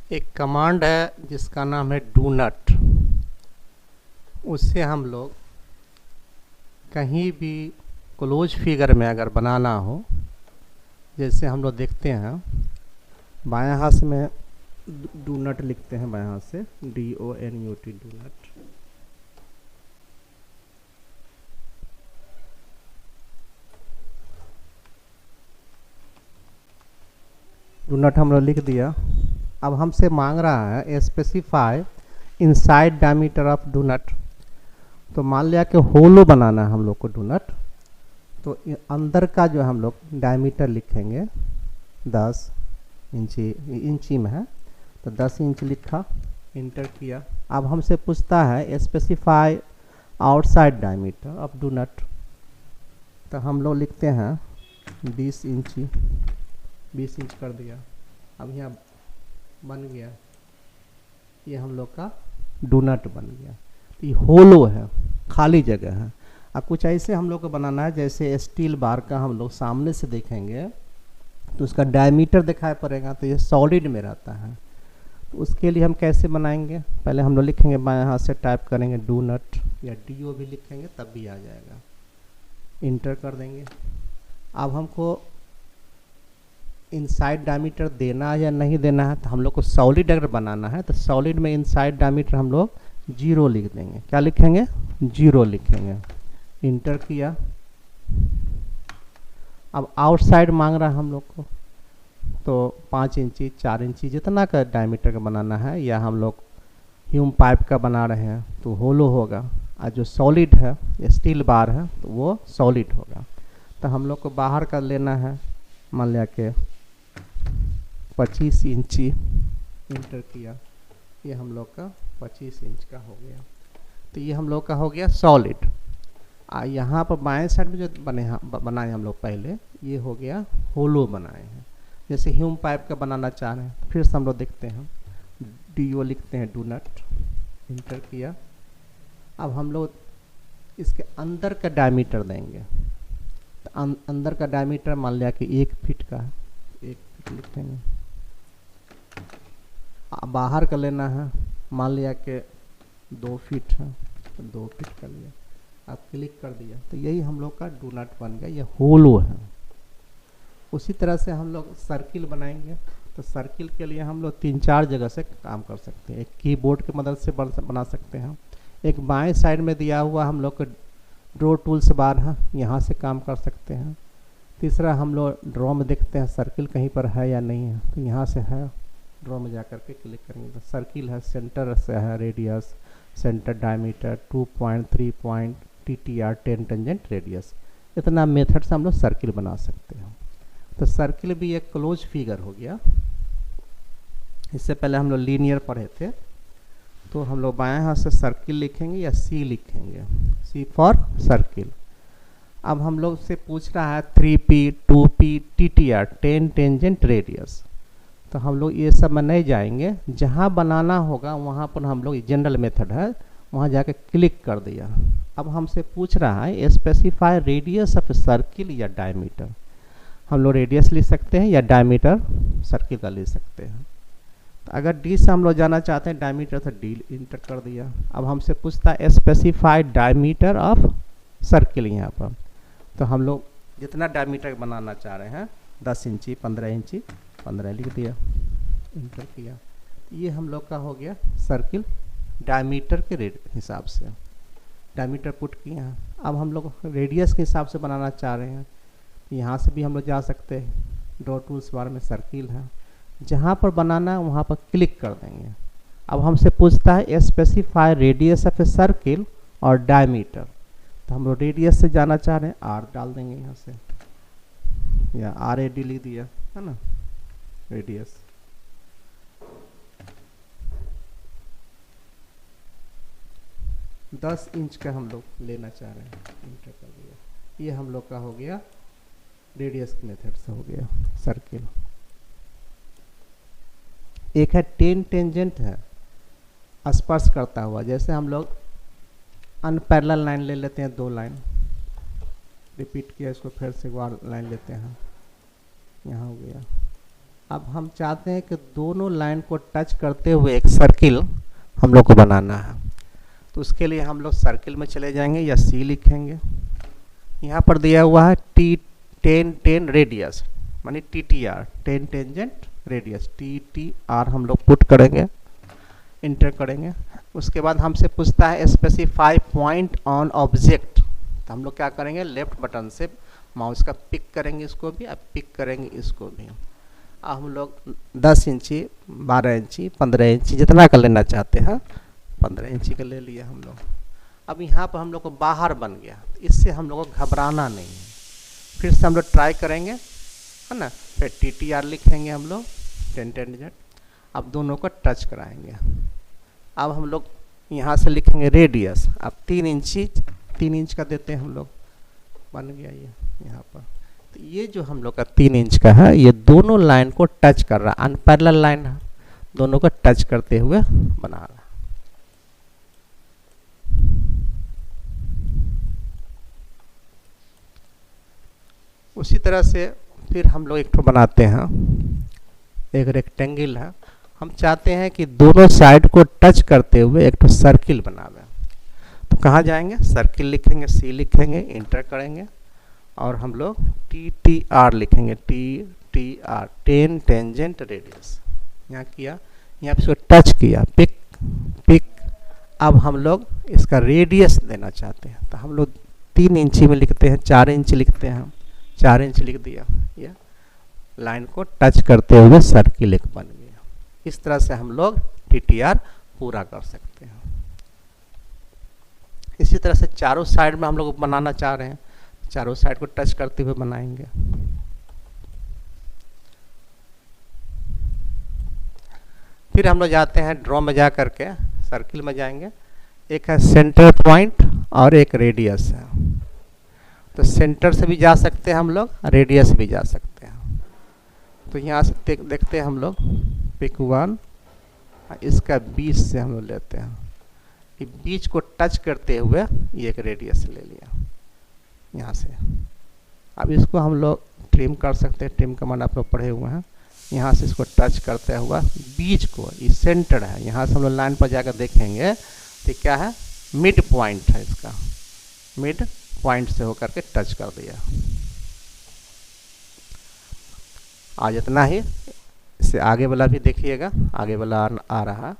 एक कमांड है जिसका नाम है डू नट। उससे हम लोग कहीं भी क्लोज फिगर में अगर बनाना हो, जैसे हम लोग देखते हैं बाएं हाथ में डू नट लिखते हैं, बाएं हाथ से DONUT डू नट। डू नट हम लोग लिख दिया। अब हमसे मांग रहा है specify inside diameter of do नट। तो मान लिया कि होलो बनाना है हम लोग को डू नट, तो अंदर का जो हम लोग डायमीटर लिखेंगे 10 इंची, इंची में है तो 10 इंच लिखा, इंटर किया। अब हमसे पूछता है specify outside diameter of do नट, तो हम लोग लिखते हैं 20 इंची, 20 इंच कर दिया। अब यहाँ बन गया, ये हम लोग का डू नट बन गया। तो ये होलो है, खाली जगह है। अब कुछ ऐसे हम लोग को बनाना है जैसे स्टील बार का हम लोग सामने से देखेंगे तो उसका डायमीटर दिखाई पड़ेगा, तो ये सॉलिड में रहता है। तो उसके लिए हम कैसे बनाएंगे, पहले हम लोग लिखेंगे बाएं हाथ से टाइप करेंगे डू नट, या DO भी लिखेंगे तब भी आ जाएगा, इंटर कर देंगे। अब हमको इनसाइड डायमीटर देना है या नहीं देना है, तो हम लोग को सॉलिड अगर बनाना है तो सॉलिड में इनसाइड डायमीटर हम लोग 0 लिख देंगे। क्या लिखेंगे? 0 लिखेंगे, इंटर किया। अब आउटसाइड मांग रहा है हम लोग को, तो 5 इंची 4 इंची जितना का डायमीटर का बनाना है, या हम लोग ह्यूम पाइप का बना रहे हैं तो होलो होगा, और जो सॉलिड है स्टील बार है तो वो सॉलिड होगा। तो हम लोग को बाहर का लेना है, मान लिया कि 25 इंची, इंटर किया। ये हम लोग का 25 इंच का हो गया। तो ये हम लोग का हो गया सॉलिड। यहाँ पर बाएं साइड में जो बनाए हम लोग पहले, ये हो गया होलो बनाए हैं। जैसे ह्यूम पाइप का बनाना चाह रहे हैं, फिर से हम लोग देखते हैं DO लिखते हैं डू नट, इंटर किया। अब हम लोग इसके अंदर का डायमीटर देंगे, तो अंदर का डायमीटर मान लिया कि 1 फीट का है, 1 फीट लिखेंगे। बाहर का लेना है, मान लिया कि 2 फीट है तो 2 फीट कर लिया। अब क्लिक कर दिया, तो यही हम लोग का डू नट बन गया, ये होलो है। उसी तरह से हम लोग सर्किल बनाएंगे, तो सर्किल के लिए हम लोग 3-4 जगह से काम कर सकते हैं। एक कीबोर्ड की मदद से बना सकते हैं, एक बाएं साइड में दिया हुआ हम लोग को ड्रॉ टूल्स बार है, यहाँ से काम कर सकते हैं। तीसरा हम लोग ड्रॉ में देखते हैं सर्किल कहीं पर है या नहीं है, तो यहाँ से है, ड्रॉ में जा करके क्लिक करेंगे तो सर्किल है, सेंटर से है, radius, centre diameter, 2.3 point, TTR 10 tangent radius. इतना मेथड से हम लोग सर्किल बना सकते हैं। तो सर्किल भी एक क्लोज फिगर हो गया। इससे पहले हम लोग लीनियर पढ़े थे, तो हम लोग बाएं हाथ से सर्किल लिखेंगे या C लिखेंगे, C फॉर सर्किल। अब हम लोग से पूछ रहा है 3P 2P TTR 10 tangent radius, तो हम लोग ये सब में नहीं जाएंगे, जहाँ बनाना होगा वहाँ पर हम लोग, जनरल मेथड है, वहाँ जाके क्लिक कर दिया। अब हमसे पूछ रहा है स्पेसिफाई रेडियस ऑफ सर्किल या डायमीटर। हम लोग रेडियस लिख सकते हैं या डायमीटर सर्किल का लिख सकते हैं। तो अगर D से हम लोग जाना चाहते हैं डायमीटर, तो D इंटर कर दिया। अब हमसे पूछता है स्पेसिफाई डायमीटर ऑफ सर्किल, यहाँ पर तो हम लोग जितना डायमीटर बनाना चाह रहे हैं, 10 इंची 15 इंची, 15 लिख दिया, इंटर किया। ये हम लोग का हो गया सर्किल डायमीटर के हिसाब से, डायमीटर पुट किया। अब हम लोग रेडियस के हिसाब से बनाना चाह रहे हैं, यहाँ से भी हम लोग जा सकते हैं, ड्रॉ टूल्स बार में सर्किल है, जहाँ पर बनाना है वहाँ पर क्लिक कर देंगे। अब हमसे पूछता है specify radius of a circle और डायमीटर, तो हम लोग रेडियस से जाना चाह रहे हैं, R डाल देंगे यहाँ से, या RAD लिख दिया है ना, रेडियस। दस इंच का हम लोग लेना चाह रहे हैं, इंटर कर दिया। ये हम लोग का हो गया रेडियस के मेथड से हो गया सर्किल। एक है 10 टेंजेंट है, स्पर्श करता हुआ, जैसे हम लोग अनपैरेलल लाइन ले लेते हैं, 2 लाइन रिपीट किया, इसको फिर से एक बार लाइन लेते हैं, यहाँ हो गया अब हम चाहते हैं कि दोनों लाइन को टच करते हुए एक सर्किल हम लोग को बनाना है। तो उसके लिए हम लोग सर्किल में चले जाएंगे या सी लिखेंगे। यहाँ पर दिया हुआ है टी10 रेडियस, मानी TTR 10 टेंजेंट रेडियस, TTR हम लोग पुट करेंगे, इंटर करेंगे। उसके बाद हमसे पूछता है स्पेसिफाई पॉइंट ऑन ऑब्जेक्ट। तो हम लोग क्या करेंगे, लेफ्ट बटन से माउस का पिक करेंगे, इसको भी अब पिक करेंगे इसको भी। अब हम लोग 10 इंची 12 इंची 15 इंची जितना का लेना चाहते हैं 15 इंची का ले लिया हम लोग। अब यहाँ पर हम लोग को बाहर बन गया, इससे हम लोग को घबराना नहीं है। फिर से हम लोग ट्राई करेंगे, है ना। फिर TTR लिखेंगे हम लोग 10 टेंजेंट। अब दोनों को टच कराएंगे। अब हम लोग यहाँ से लिखेंगे रेडियस। अब 3 इंच का देते हैं हम लोग, बन गया ये यहाँ पर। तो ये जो हम लोग का 3 इंच का है, ये दोनों लाइन को टच कर रहा है, अनपैरेलल लाइन है, दोनों को टच करते हुए बना रहा है। उसी तरह से फिर हम लोग एक ठो बनाते हैं, एक रेक्टेंगल है। हम चाहते हैं कि दोनों साइड को टच करते हुए एक ठो सर्किल बनावे। तो कहाँ जाएंगे, सर्किल लिखेंगे, सी लिखेंगे, इंटर करेंगे और हम लोग TTR लिखेंगे, TTR 10 टेंजेंट रेडियस। यहाँ किया, यहाँ पे इसको टच किया, पिक पिक। अब हम लोग इसका रेडियस देना चाहते हैं, तो हम लोग 3 इंची में लिखते हैं, 4 इंच लिखते हैं, 4 इंच लिख दिया। यह लाइन को टच करते हुए सर्किल एक बन गया। इस तरह से हम लोग TTR पूरा कर सकते हैं। इसी तरह से चारों साइड में हम लोग बनाना चाह रहे हैं, चारों साइड को टच करते हुए बनाएंगे। फिर हम लोग जाते हैं ड्रॉ में जा करके, सर्किल में जाएंगे। एक है सेंटर पॉइंट और एक रेडियस है। तो सेंटर से भी जा सकते हैं हम लोग, रेडियस भी जा सकते हैं। तो यहाँ से देखते हैं हम लोग, पिक 1, इसका 20 से हम लोग लेते हैं, कि बीच को टच करते हुए ये एक रेडियस ले लिया यहाँ से। अब इसको हम लोग ट्रिम कर सकते हैं, ट्रिम कमांड आप लोग पढ़े हुए हैं। यहाँ से इसको टच करते हुआ बीच को, ये सेंटर है, यहाँ से हम लोग लाइन पर जाकर देखेंगे तो क्या है, मिड पॉइंट है, इसका मिड पॉइंट से होकर के टच कर दिया। आज इतना ही, इससे आगे वाला भी देखिएगा, आगे वाला आ रहा।